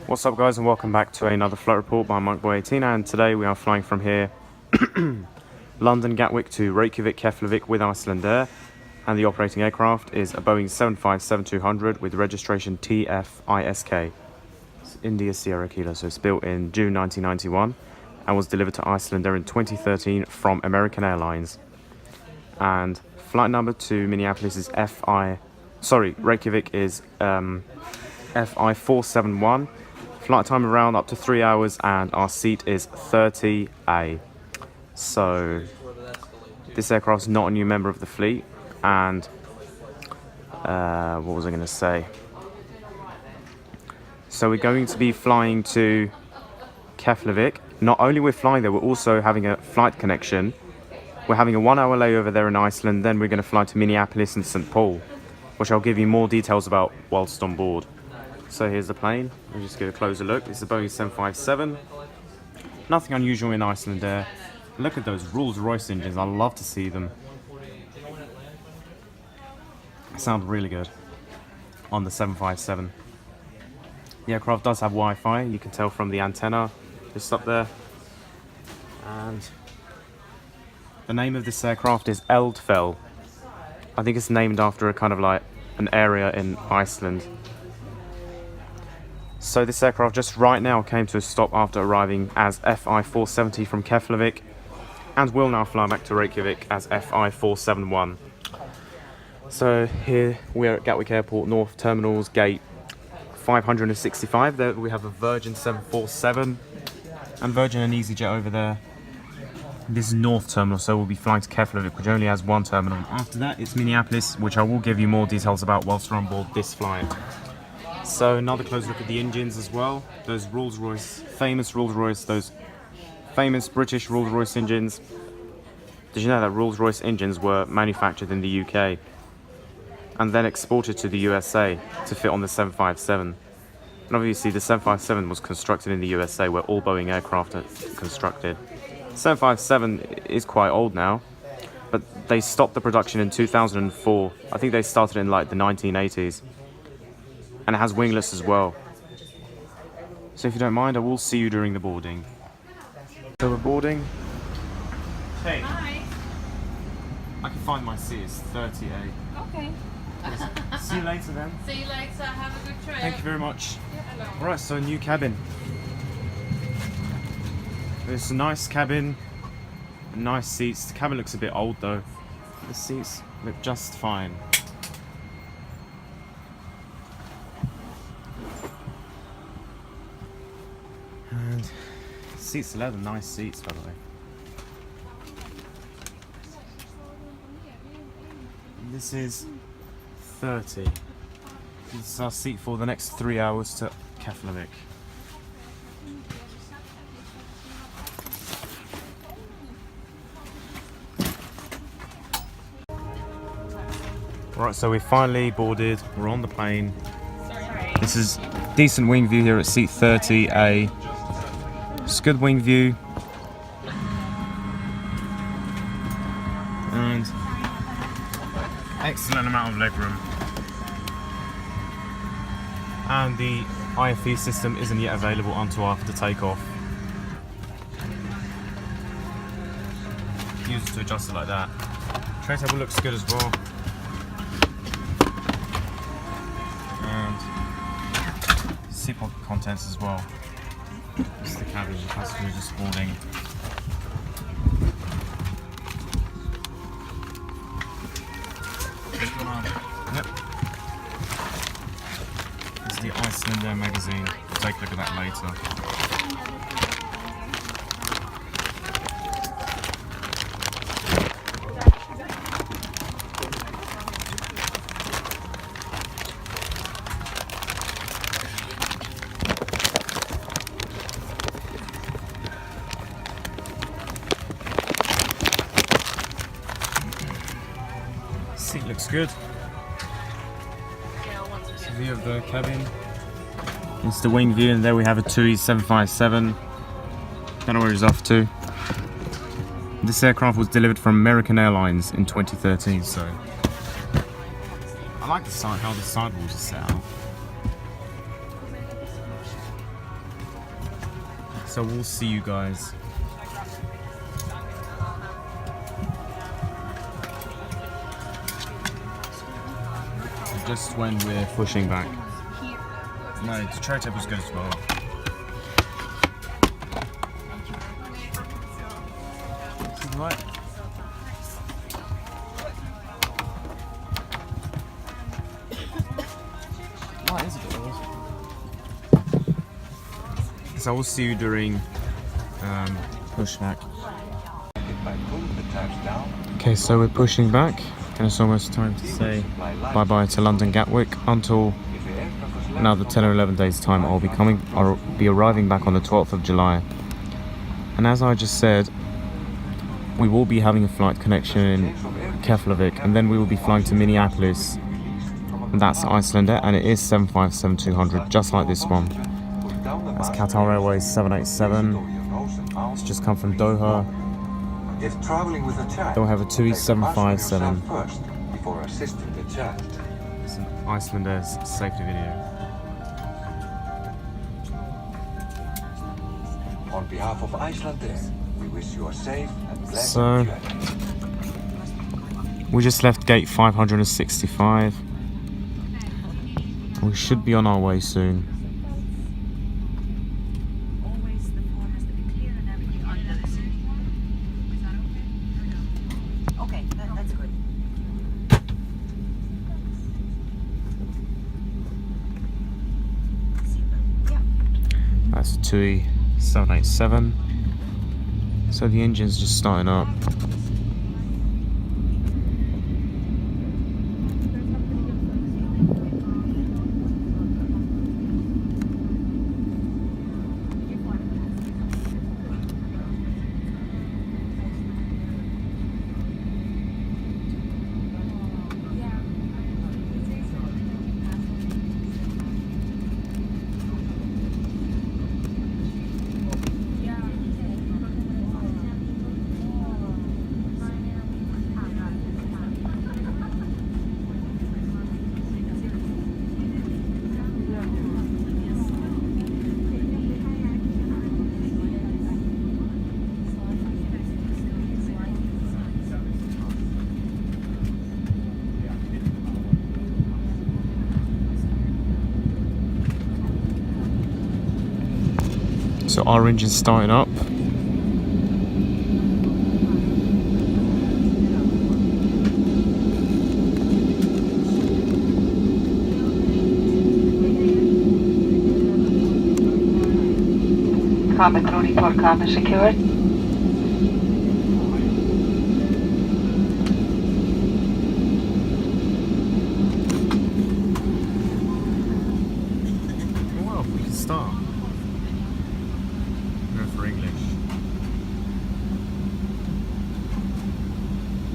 What's up guys, and welcome back to another flight report by Monkboy18, and today we are flying from here London Gatwick to Reykjavik Keflavik with Icelandair, and the operating aircraft is a Boeing 757-200 with registration TF-ISK. It's India Sierra Kilo, so it's built in June 1991 and was delivered to Icelandair in 2013 from American Airlines. And flight number to Minneapolis is Reykjavik is FI471. Flight time around up to 3 hours, and our seat is 30A. So this aircraft's not a new member of the fleet, and what was I going to say? So we're going to be flying to Keflavik. Not only we're flying there, we're also having a flight connection. We're having a 1 hour layover there in Iceland, then we're going to fly to Minneapolis and St. Paul, which I'll give you more details about whilst on board. So here's the plane. We'll just get a closer look. This is a Boeing 757. Nothing unusual in Icelandair. Look at those Rolls-Royce engines. I love to see them. They sound really good on the 757. The aircraft does have Wi-Fi. You can tell from the antenna just up there. And the name of this aircraft is Eldfell. I think it's named after a kind of like an area in Iceland. So this aircraft just right now came to a stop after arriving as FI470 from Keflavik, and will now fly back to Reykjavik as FI471. So here we are at Gatwick Airport North Terminals Gate 565. There we have a Virgin 747 and Virgin and EasyJet over there. This is North Terminal, so we'll be flying to Keflavik, which only has one terminal. After that it's Minneapolis, which I will give you more details about whilst we're on board this flight. So another close look at the engines as well. Those famous British Rolls-Royce engines. Did you know that Rolls-Royce engines were manufactured in the UK and then exported to the USA to fit on the 757? And obviously the 757 was constructed in the USA, where all Boeing aircraft are constructed. 757 is quite old now, but they stopped the production in 2004. I think they started in like the 1980s. And it has winglets as well. So if you don't mind, I will see you during the boarding. So we're boarding. Hey. Hi. I can find my seat, it's 30A. Okay. See you later then. See you later, have a good trip. Thank you very much. Yeah. Alright, so new cabin. It's a nice cabin, nice seats. The cabin looks a bit old though. The seats look just fine. And seats are leather, nice seats by the way. And this is 30. This is our seat for the next 3 hours to Keflavik. Right, so we finally boarded, we're on the plane. This is decent wing view here at seat 30A. It's good wing view. And excellent amount of legroom. And the IFE system isn't yet available until after takeoff. Use it to adjust it like that. Tray table looks good as well. And seat pocket contents as well. This is the cabin, the passengers just boarding. Yep. This is the Icelandair magazine. We'll take a look at that later. Seat looks good. It's a view of the cabin. It's the wing view, and there we have a TUI 757. Don't know where he's off to. This aircraft was delivered from American Airlines in 2013, so I like the side, how the sidewalls are set up. So we'll see you guys. Just when we're pushing back. No, the tray table's good as well. This is right. Why is it? So we'll see you during pushback. Okay, so we're pushing back, and it's almost time to say bye-bye to London Gatwick until another 10 or 11 days time. I'll be arriving back on the 12th of July. And as I just said, we will be having a flight connection in Keflavik, and then we will be flying to Minneapolis, and that's Icelandair, and it is 757-200, just like this one. That's Qatar Airways 787. It's just come from Doha. If traveling with a chat, they'll have a TUI 757. First before assisting the chat. It's an Icelandair's safety video. On behalf of Icelandair, we wish you a safe and pleasant So journey. we just left gate 565. We should be on our way soon. That's a TUI 787. So the engine's just starting up. So our engine's starting up. Cabin crew report cabin secured. Well, we can start. Go for English.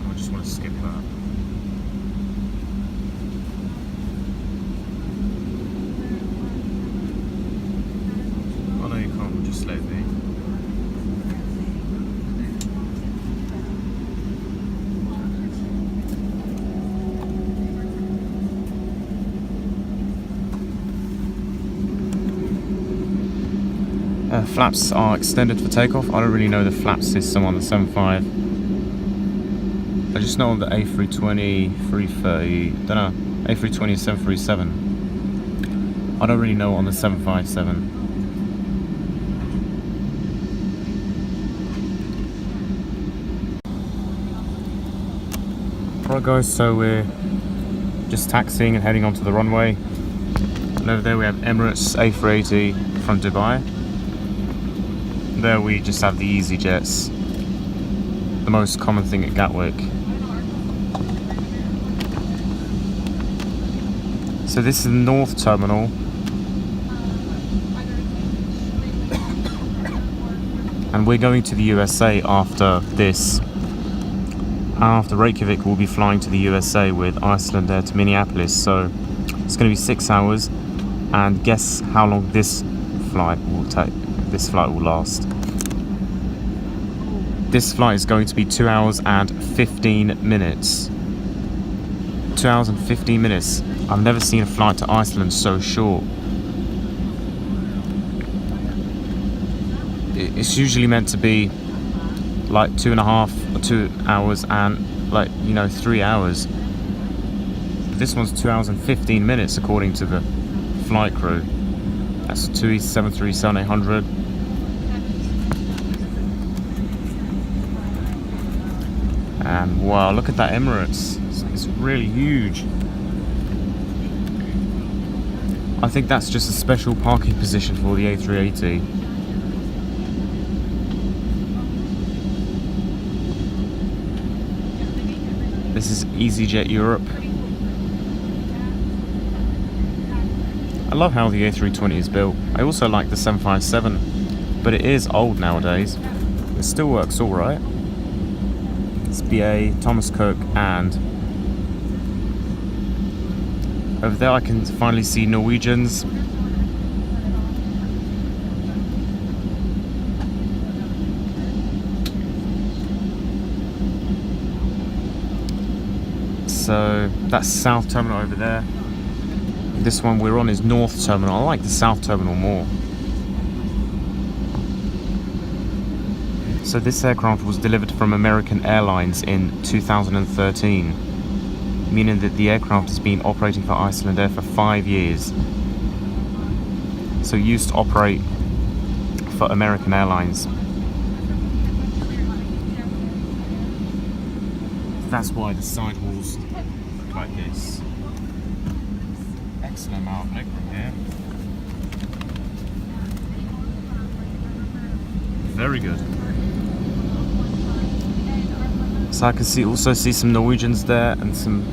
I just want to skip that. Oh no, you can't. Just let me. Flaps are extended for takeoff. I don't really know the flap system on the 75. I just know on the A320, 330, don't know, A320 and 737. I don't really know on the 757. Alright guys, so we're just taxiing and heading onto the runway. And over there we have Emirates A380 from Dubai. There we just have the easy jets, the most common thing at Gatwick. So this is the North Terminal. And we're going to the USA after this. After Reykjavik, we'll be flying to the USA with Icelandair to Minneapolis. So it's going to be 6 hours. And guess how long this flight will take. This flight will last. This flight is going to be 2 hours and 15 minutes. 2 hours and 15 minutes. I've never seen a flight to Iceland so short. it's usually meant to be like 2.5 or 2 hours and like, you know, 3 hours. But this one's 2 hours and 15 minutes according to the flight crew. That's a 737-800. And wow, look at that Emirates. It's really huge. I think that's just a special parking position for the A380. This is EasyJet Europe. I love how the A320 is built. I also like the 757, but it is old nowadays. It still works alright. It's BA, Thomas Cook, and over there I can finally see Norwegians. So that's South Terminal over there. This one we're on is North Terminal. I like the South Terminal more. So this aircraft was delivered from American Airlines in 2013, meaning that the aircraft has been operating for Icelandair for 5 years. So used to operate for American Airlines. That's why the sidewalls look like this. Excellent amount of legroom here. Very good. So I can also see some Norwegians there and some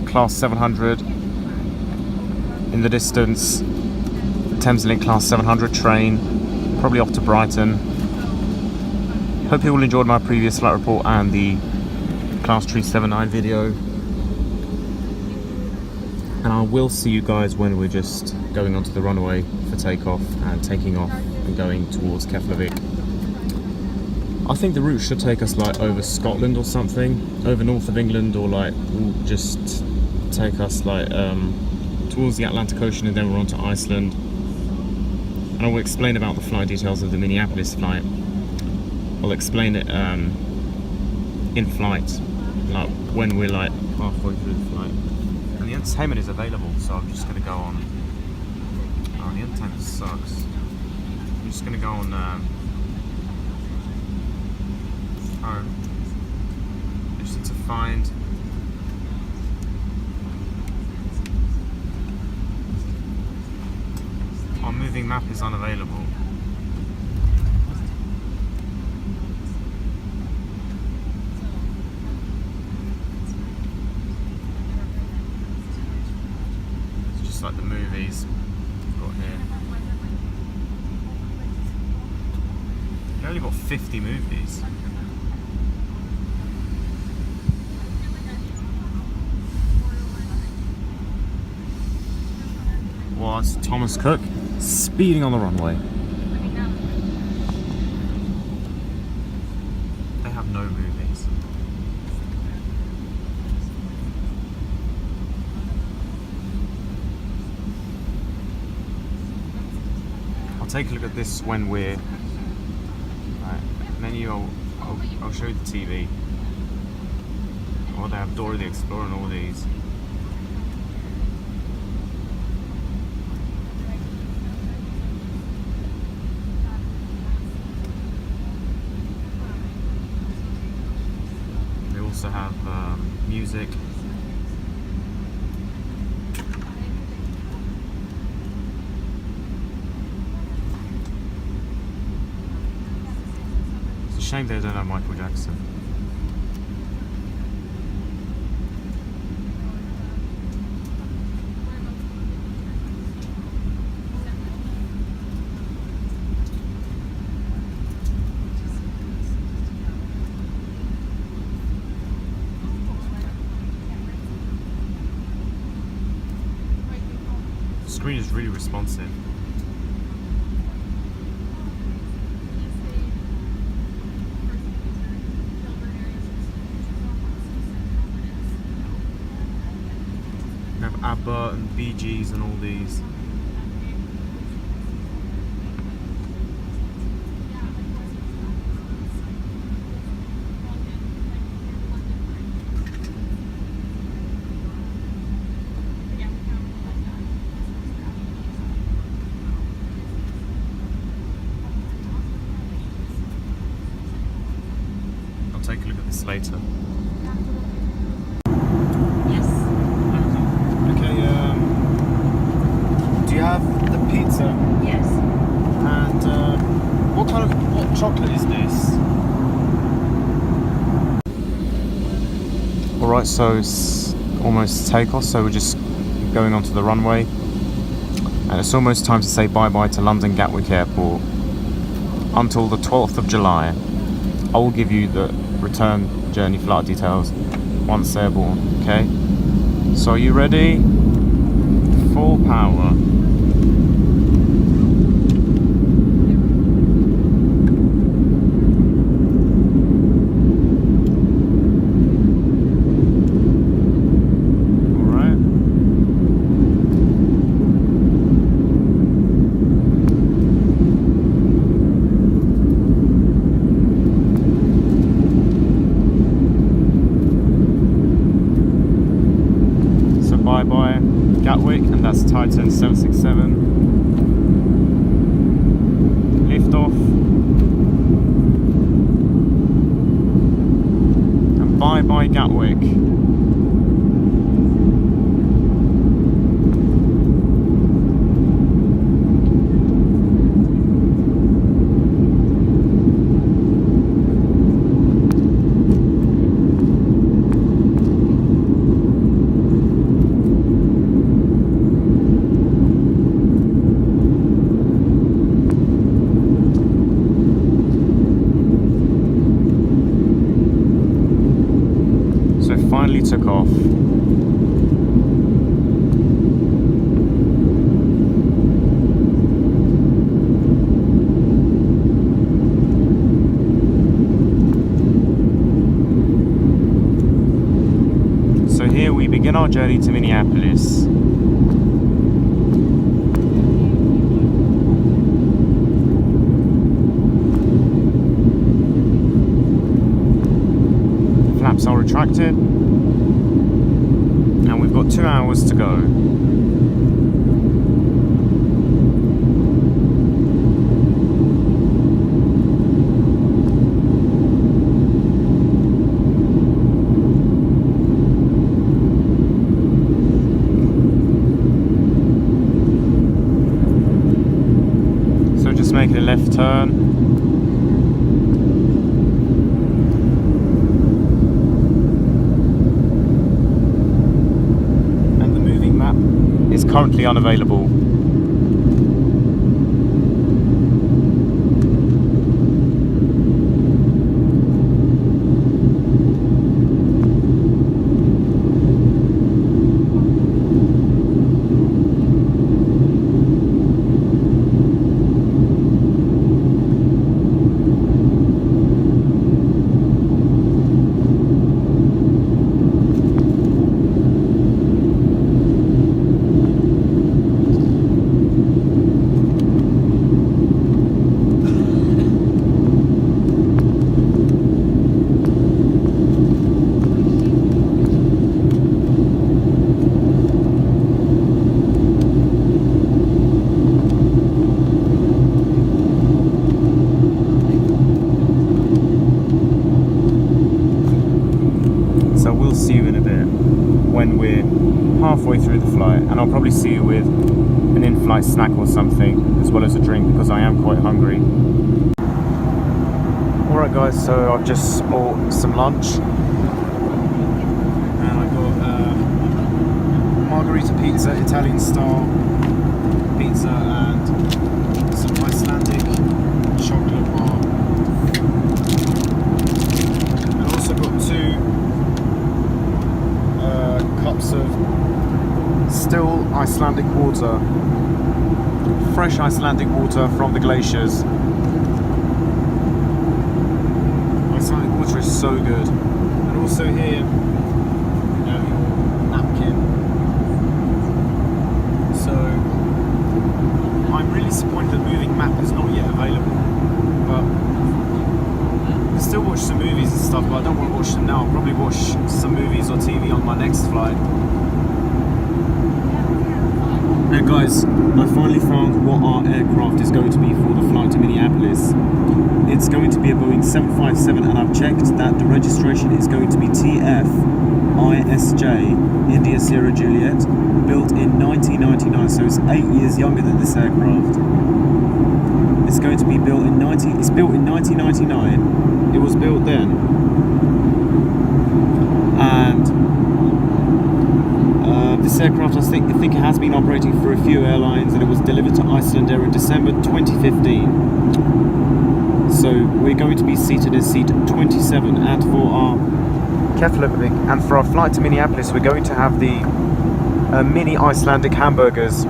Class 700 in the distance. Thameslink Class 700 train, probably off to Brighton. Hope you all enjoyed my previous flight report and the Class 379 video. And I will see you guys when we're just going onto the runway for takeoff and taking off and going towards Keflavik. I think the route should take us like over Scotland or something, over north of England, or like will just take us like towards the Atlantic Ocean, and then we're on to Iceland. And I will explain about the flight details of the Minneapolis flight. I'll explain it in flight, like when we're like halfway through the flight. And the entertainment is available, so I'm just gonna go on. Oh, the entertainment sucks. I'm just gonna go on. I just need to find our moving map is unavailable. It's just like the movies we've got here. You only got 50 movies. Was Thomas Cook speeding on the runway. They have no movies. I'll take a look at this when we're menu. I'll show you the TV. Oh, they have Dora the Explorer and all these. Also have music. It's a shame they don't have Michael Jackson. The screen is really responsive. We have ABBA and Bee Gees and all these. later. Yes. Okay, do you have the pizza? Yes. And what chocolate is this? Alright, so it's almost takeoff, so we're just going onto the runway. And it's almost time to say bye-bye to London Gatwick Airport until the 12th of July. I will give you the return journey flight details once airborne, okay? So are you ready? Full power. Bye-bye Gatwick, and that's Titan 767. Lift off. And bye-bye Gatwick. Finally took off. So here we begin our journey to Minneapolis. Flaps are retracted. And we've got 2 hours to go. So just making a left turn. Is currently unavailable. See you in a bit when we're halfway through the flight, and I'll probably see you with an in-flight snack or something as well as a drink because I am quite hungry. Alright guys, so I've just bought some lunch and I got margarita pizza, Italian style pizza, and some Icelandic chocolate bar. I also got 2 cups of still Icelandic water, fresh Icelandic water from the glaciers. Icelandic water is so good. And also here, your napkin. So I'm really disappointed the moving map is not yet available, but I can still watch some movies and stuff, but I don't want to watch them now. I'll probably watch some movies or TV on my next flight. And guys, I finally found what our aircraft is going to be for the flight to Minneapolis. It's going to be a Boeing 757, and I've checked that the registration is going to be TF-ISK, India Sierra Juliet, built in 1999, so it's 8 years younger than this aircraft. It's going to be built in 1999. It was built then. And this aircraft, I think it has been operating for a few airlines, and it was delivered to Icelandair in December 2015. So we're going to be seated in seat 27, and for our Keflavik, and for our flight to Minneapolis, we're going to have the mini Icelandic hamburgers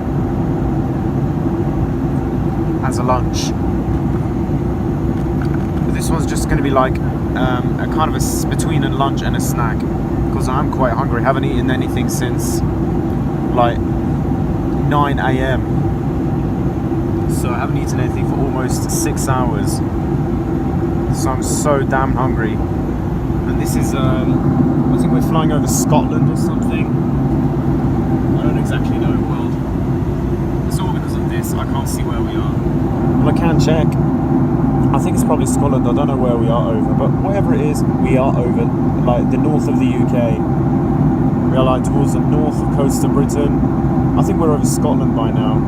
as a lunch. But this one's just going to be like a kind of between a lunch and a snack, because I'm quite hungry. I haven't eaten anything since like 9 AM. So I haven't eaten anything for almost 6 hours. So I'm so damn hungry. And this is, I think we're flying over Scotland or something. I don't exactly know. Well, it's all because of this. I can't see where we are. Well, I can check. I think it's probably Scotland. I don't know where we are over, but wherever it is, we are over like the north of the UK. We are like towards the north of coast of Britain. I think we're over Scotland by now.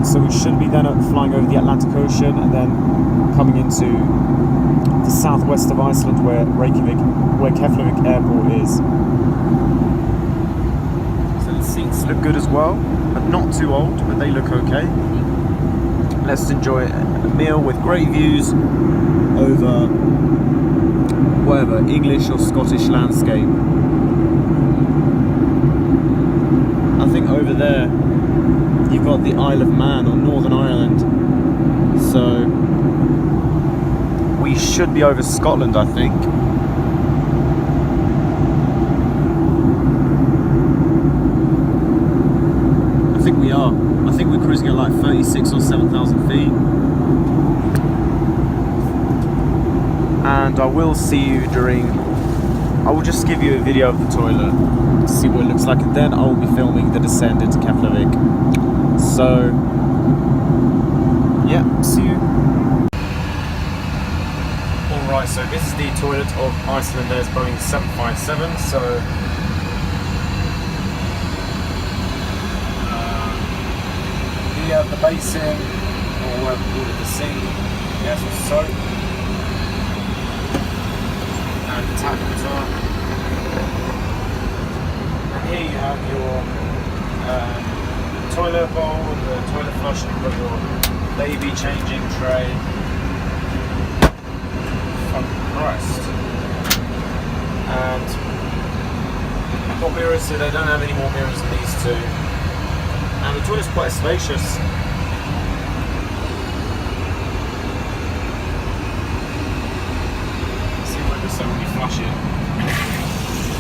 So we should be then flying over the Atlantic Ocean and then coming into the southwest of Iceland, where Keflavik Airport is. So the seats look good as well, but not too old, but they look okay. Let's enjoy a meal with great views over whatever English or Scottish landscape. I think over there you've got the Isle of Man or Northern Ireland, so we should be over Scotland, I think. I think we are. I think we're cruising at like 36 or 7,000 feet. And I will see you I will just give you a video of the toilet to see what it looks like, and then I will be filming the descent into Keflavik. So, yeah, see you. Alright, so this is the toilet of Icelandair's Boeing 757. So, the basin, or whatever we call it, the sink, the actual soap, and the tap water. And here you have your toilet bowl, the toilet flush, and you've got your baby changing tray. Fucking Christ. And I've got mirrors, so they don't have any more mirrors than these two. And the toilet's quite spacious. Let's see whether so when you flush it.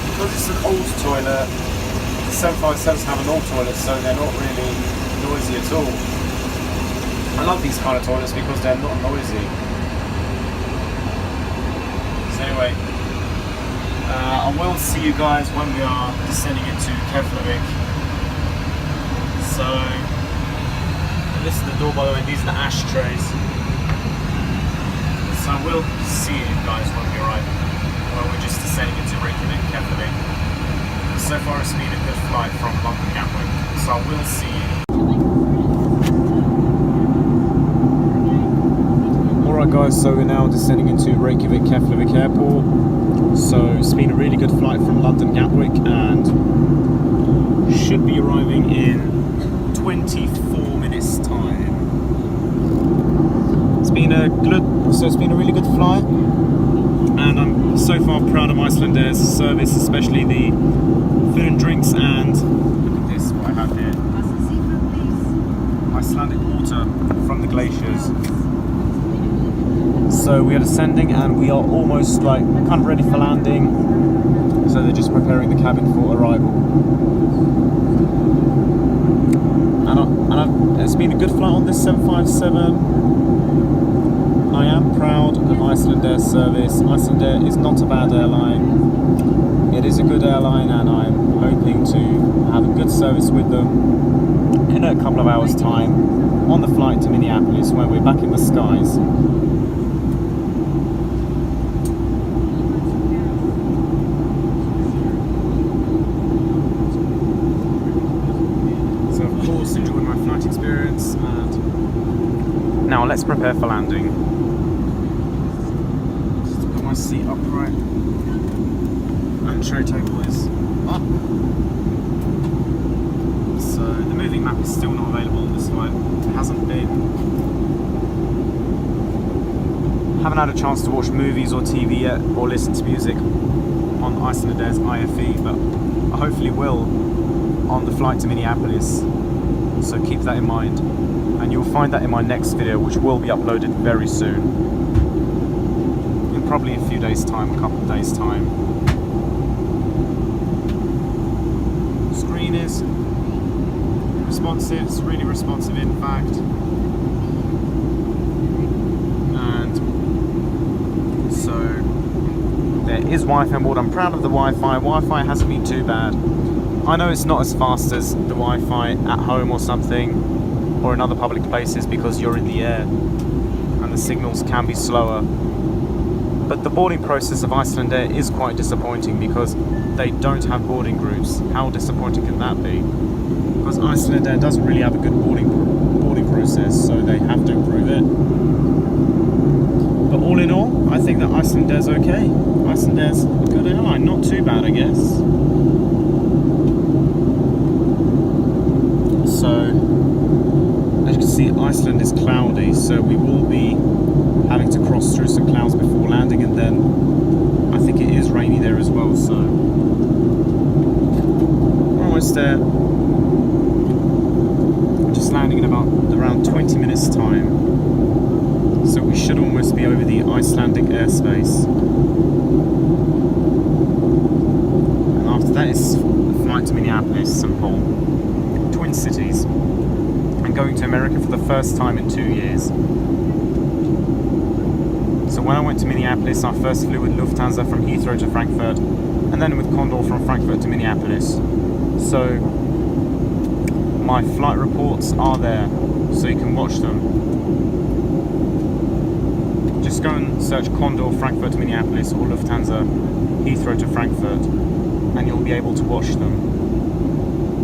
Because it's an old toilet, the 757s have an old toilet, so they're not really noisy at all. I love these kind of toilets because they're not noisy. So anyway, I will see you guys when we are descending into Keflavik. So, this is the door, by the way. These are the ashtrays. So I will see you guys when we arrive. Well, we're just descending into Keflavik. So far it's been a good flight from London Gatwick. So I will see you. Alright guys, so we're now descending into Keflavik Airport. So it's been a really good flight from London Gatwick, and should be arriving in 24 minutes time. It's been a really good flight, and I'm so far proud of Icelandair's service, especially the food and drinks. And look at this, what I have here. Icelandic water from the glaciers. So we are descending, and we are almost like kind of ready for landing. So they're just preparing the cabin for arrival. And it's been a good flight on this 757. I am proud of Icelandair's service. Icelandair is not a bad airline. It is a good airline, and I'm hoping to have a good service with them in a couple of hours' time on the flight to Minneapolis, where we're back in the skies. So of course, enjoyed my flight experience, and now let's prepare for landing. Just put my seat upright. And tray table is up. So the moving map is still not available on this flight. It hasn't been. Haven't had a chance to watch movies or TV yet, or listen to music on Icelandair's IFE, but I hopefully will on the flight to Minneapolis. So keep that in mind, and you'll find that in my next video, which will be uploaded very soon, in probably a few days' time, a couple of days' time. Screen is responsive, it's really responsive in fact, and so there is Wi-Fi on board. I'm proud of the Wi-Fi. Wi-Fi hasn't been too bad. I know it's not as fast as the Wi-Fi at home or something, or in other public places, because you're in the air and the signals can be slower. But the boarding process of Icelandair is quite disappointing because they don't have boarding groups. How disappointing can that be? Because Icelandair doesn't really have a good boarding process, so they have to improve it. But all in all, I think that Icelandair's okay. Icelandair's a good airline, not too bad, I guess. So, as you can see, Iceland is cloudy, so we will be having to cross through some clouds before landing, and then I think it is rainy there as well, so we're almost there. Just landing in around 20 minutes time, so we should almost be over the Icelandic airspace, and after that is the flight to Minneapolis, St. Paul, Twin Cities, and going to America for the first time in 2 years. So when I went to Minneapolis, I first flew with Lufthansa from Heathrow to Frankfurt, and then with Condor from Frankfurt to Minneapolis. So my flight reports are there, so you can watch them. Just go and search Condor Frankfurt to Minneapolis or Lufthansa Heathrow to Frankfurt, and you'll be able to watch them.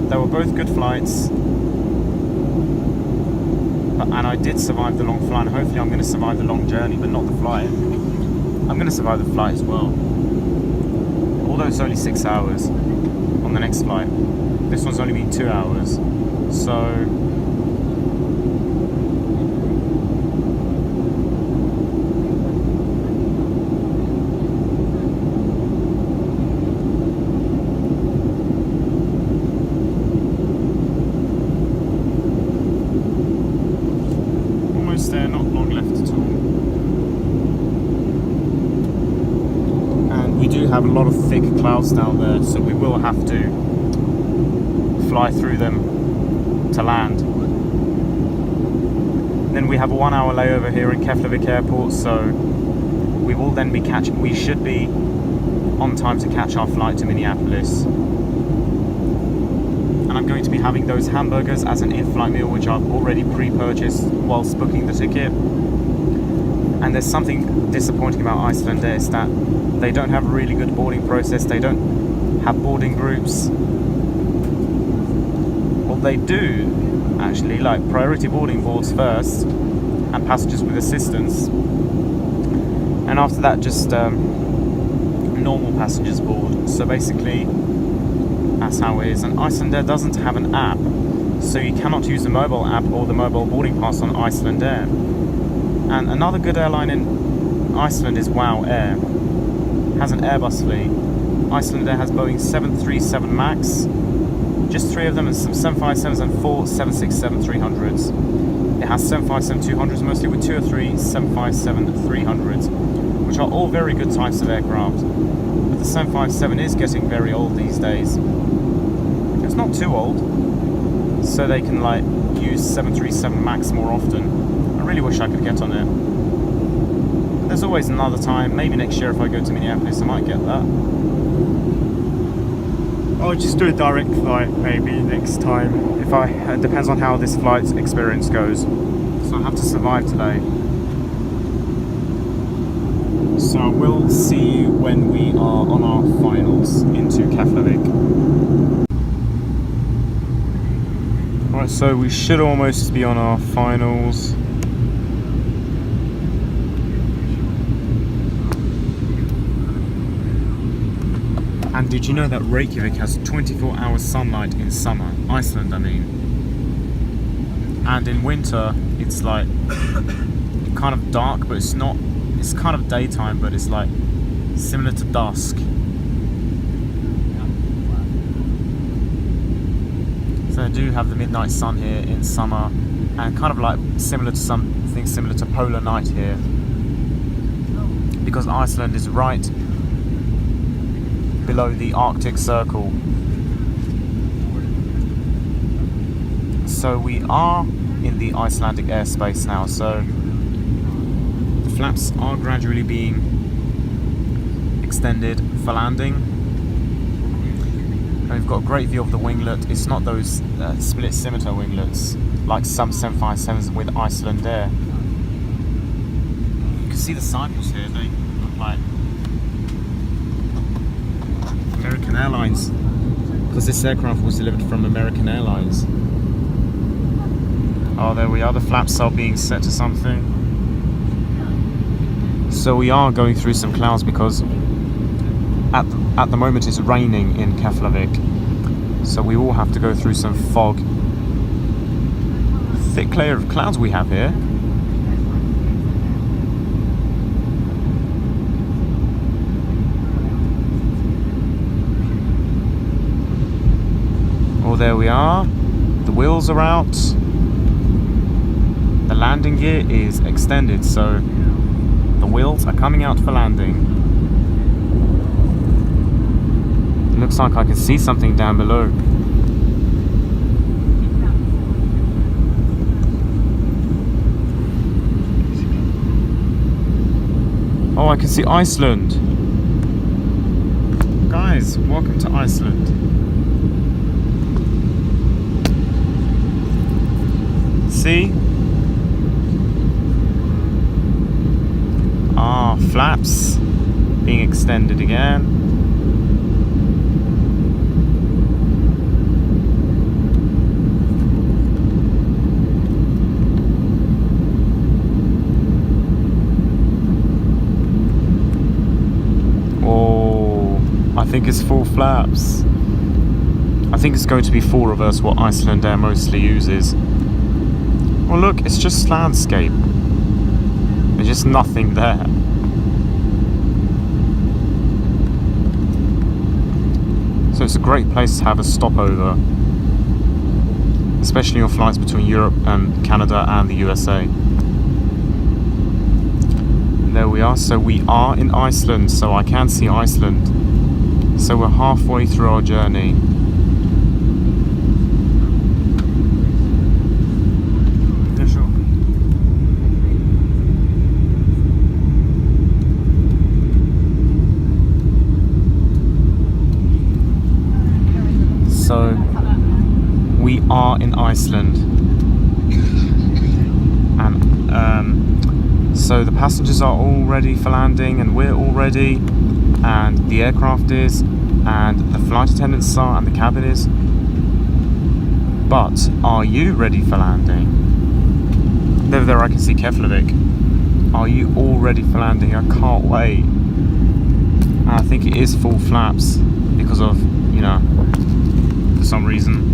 They were both good flights, and I did survive the long flight, and hopefully I'm going to survive the long journey, but not the flight. I'm going to survive the flight as well. Although it's only 6 hours on the next flight. This one's only been 2 hours. So there, not long left at all. And we do have a lot of thick clouds down there, so we will have to fly through them to land. Then we have a 1 hour layover here in Keflavik airport, so we will then we should be on time to catch our flight to Minneapolis. And I'm going to be having those hamburgers as an in-flight meal, which I've already pre-purchased whilst booking the ticket. And there's something disappointing about Icelandair, is that they don't have a really good boarding process. They don't have boarding groups. Well, they do actually, like priority boarding boards first, and passengers with assistance, and after that just normal passengers board. So basically that's how it is. And Icelandair doesn't have an app, so you cannot use the mobile app or the mobile boarding pass on Icelandair. And another good airline in Iceland is WOW Air. It has an Airbus fleet. Icelandair has Boeing 737 MAX, just 3 of them, and some 757s and 4 767-300s. It has 757-200s mostly, with 2 or 3 757-300s, which are all very good types of aircraft. But the 757 is getting very old these days. It's not too old, so they can like use 737 MAX more often. I really wish I could get on it. But there's always another time. Maybe next year if I go to Minneapolis I might get that. I'll just do a direct flight maybe next time. It depends on how this flight experience goes. So I have to survive today. So we'll see you when we are on our finals into Keflavik. Right, so we should almost be on our finals. And did you know that Reykjavik has 24 hours sunlight in summer? Iceland, I mean. And in winter, it's like kind of dark, but it's not. It's kind of daytime, but it's like similar to dusk. So I do have the midnight sun here in summer, and kind of like similar to something similar to polar night here, because Iceland is right below the Arctic Circle. So we are in the Icelandic airspace now, so the flaps are gradually being extended for landing. And we've got a great view of the winglet. It's not those split scimitar winglets like some 757s with Icelandair. You can see the cycles here, they look like American Airlines, because this aircraft was delivered from American Airlines. Oh, there we are, the flaps are being set to something. So we are going through some clouds because at the moment it's raining in Keflavik, so we will have to go through some fog. A thick layer of clouds we have here. Oh, there we are. The wheels are out. The landing gear is extended, so the wheels are coming out for landing. It looks like I can see something down below. Oh, I can see Iceland. Guys, welcome to Iceland. See? Ah, flaps being extended again. Oh, I think it's full flaps. I think it's going to be full reverse, what Icelandair mostly uses. Well, look, it's just landscape. There's just nothing there. So it's a great place to have a stopover, especially on flights between Europe and Canada and the USA. And there we are. So we are in Iceland, so I can see Iceland. So we're halfway through our journey. So we are in Iceland, and so the passengers are all ready for landing, and we're all ready, and the aircraft is, and the flight attendants are, and the cabin is. But are you ready for landing? There I can see Keflavik. Are you all ready for landing? I can't wait. And I think it is full flaps because of, you know, for some reason.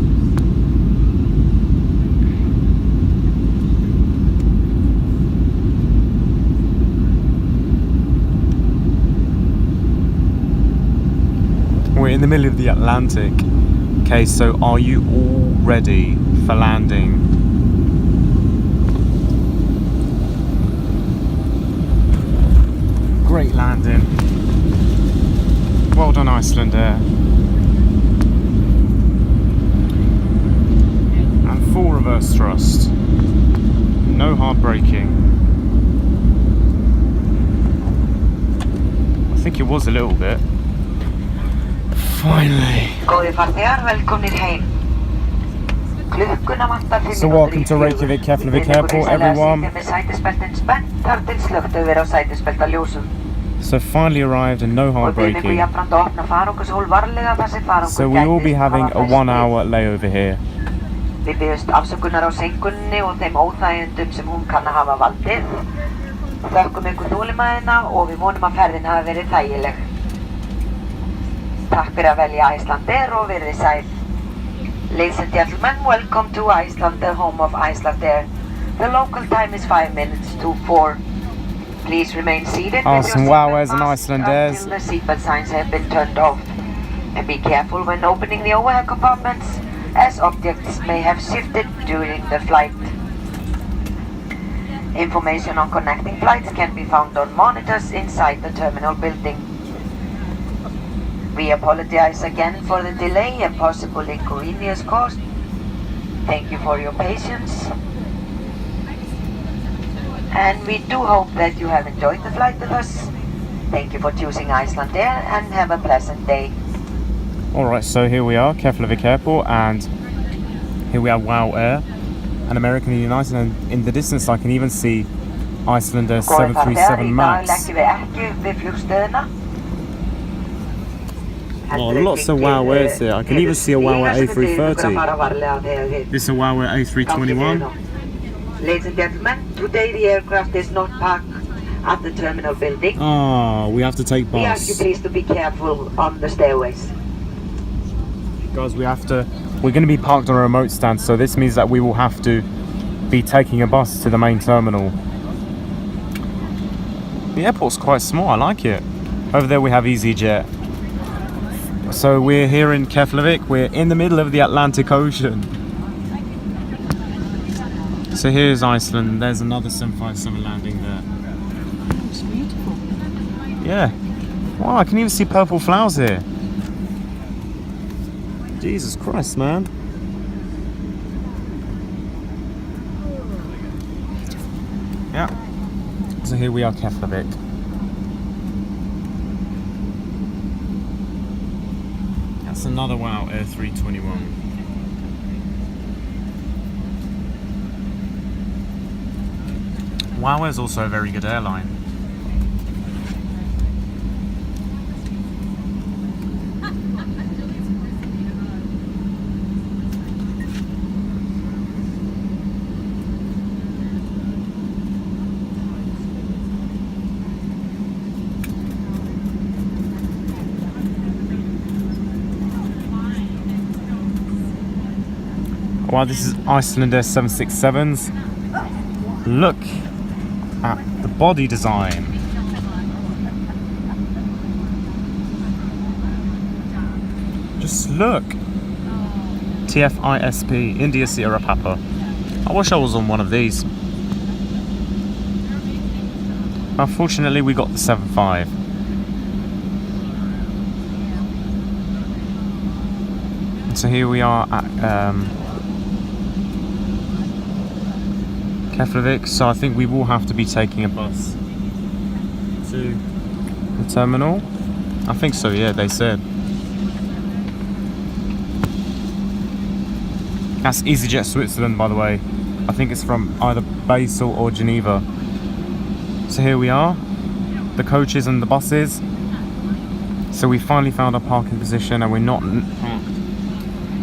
We're in the middle of the Atlantic. Okay, so are you all ready for landing? Great landing. Well done, Icelandair. And full reverse thrust. No hard braking. I think it was a little bit. Finally. Góðir farþegar, velkomnir heim. Klukkuna vantar 5 So welcome to Reykjavik Keflavik Airport, everyone. Með sætisbeltin spennt þar til slökkt hefur verið á sætisbeltaljósum. So finally arrived and no hard Og bið ykkur braking. jafnframt að opna farangurshól varlega þar sem farangur So we will be having a hafa 1 hour layover here. Við biðjumst afsökunar á seinkunni og þeim óþægindum sem hún kann að hafa valdið. Þökkum ykkur þolinmæðina og við vonum að ferðin hafi verið þægileg. Takk fyrir að velja Icelandair og verið sæl. Ladies and gentlemen, welcome to Iceland, the home of Icelandair. The local time is 5 minutes to 4. Please remain seated Oh, with your some seatbelt Wowares and masks Icelandairs. until the seatbelt signs have been turned off. And be careful when opening the overhead compartments, as objects may have shifted during the flight. Information on connecting flights can be found on monitors inside the terminal building. We apologize again for the delay and possible inconvenience caused. Thank you for your patience. And we do hope that you have enjoyed the flight with us. Thank you for choosing Icelandair and have a pleasant day. Alright, so here we are, Keflavik Airport, and here we have WOW Air, an American and United, and in the distance I can even see Icelandair Góðir farþegar, 737 í dag MAX. leggjum við ekki upp við flugstöðina. Oh, lots of WOW Airs here. I can even see a WOW Air A330. This is a WOW Air A321. Ladies and gentlemen, today the aircraft is not parked at the terminal building. Oh, we have to take We ask you bus. please to be careful on the stairways. Guys, we're going to be parked on a remote stand, so this means that we will have to be taking a bus to the main terminal. The airport's quite small, I like it. Over there we have EasyJet. So we're here in Keflavik, we're in the middle of the Atlantic Ocean. So here's Iceland, there's another 757 landing there. It's beautiful. Yeah. Wow, I can even see purple flowers here. Jesus Christ, man. Yeah. So here we are, Keflavik. That's another WOW Air 321. WOW Air is also a very good airline. Wow, this is Icelandair 767s. Look at the body design. Just look. TF-ISK, India Sierra Papa. I wish I was on one of these. Unfortunately, we got the 75. So here we are at Keflavik, so I think we will have to be taking a bus to the terminal. I think so, yeah, they said. That's EasyJet Switzerland, by the way. I think it's from either Basel or Geneva. So here we are, the coaches and the buses. So we finally found our parking position and we're not parked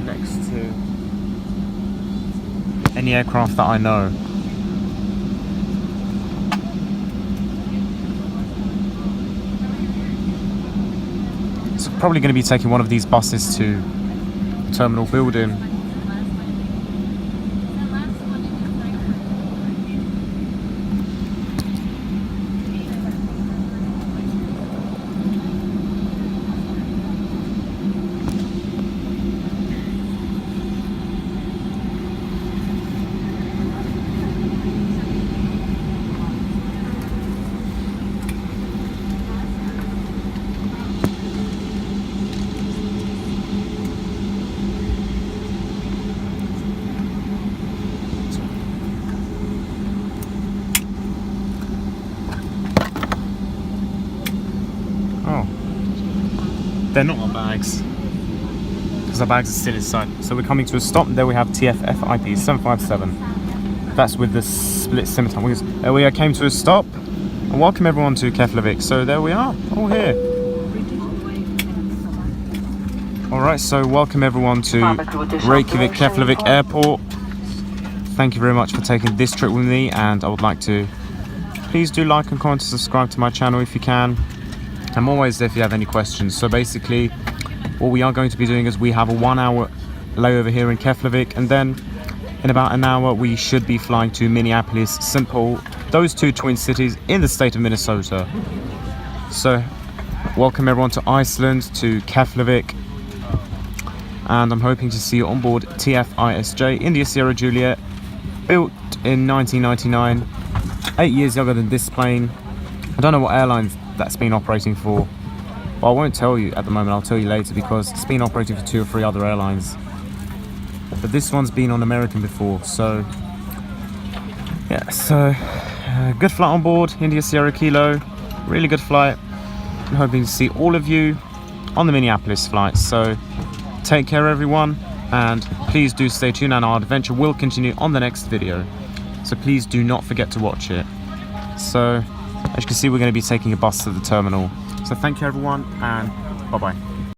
next to any aircraft that I know. So probably going to be taking one of these buses to the terminal building. They're not our bags. because our bags are still inside. So we're coming to a stop. There we have TF-ISK 757. That's with the split simultan. We came to a stop. And welcome everyone to Keflavik. So there we are, all here. Alright, so welcome everyone to Reykjavik Keflavik Airport. Thank you very much for taking this trip with me, and I would like to please do like and comment and subscribe to my channel if you can. I'm always there if you have any questions. So basically what we are going to be doing is we have a 1 hour layover here in Keflavik, and then in about an hour we should be flying to Minneapolis, St. Paul, those two twin cities in the state of Minnesota. So welcome everyone to Iceland, to Keflavik, and I'm hoping to see you on board TF-ISK India Sierra Juliet, built in 1999, 8 years younger than this plane. I don't know what airline that's been operating for, but I won't tell you at the moment, I'll tell you later, because it's been operating for 2 or 3 other airlines. But this one's been on American before, so yeah, so good flight on board, India Sierra Kilo, really good flight. I'm hoping to see all of you on the Minneapolis flight, so take care everyone, and please do stay tuned, and our adventure will continue on the next video, so please do not forget to watch it. So as you can see, we're going to be taking a bus to the terminal. So thank you everyone, and bye bye.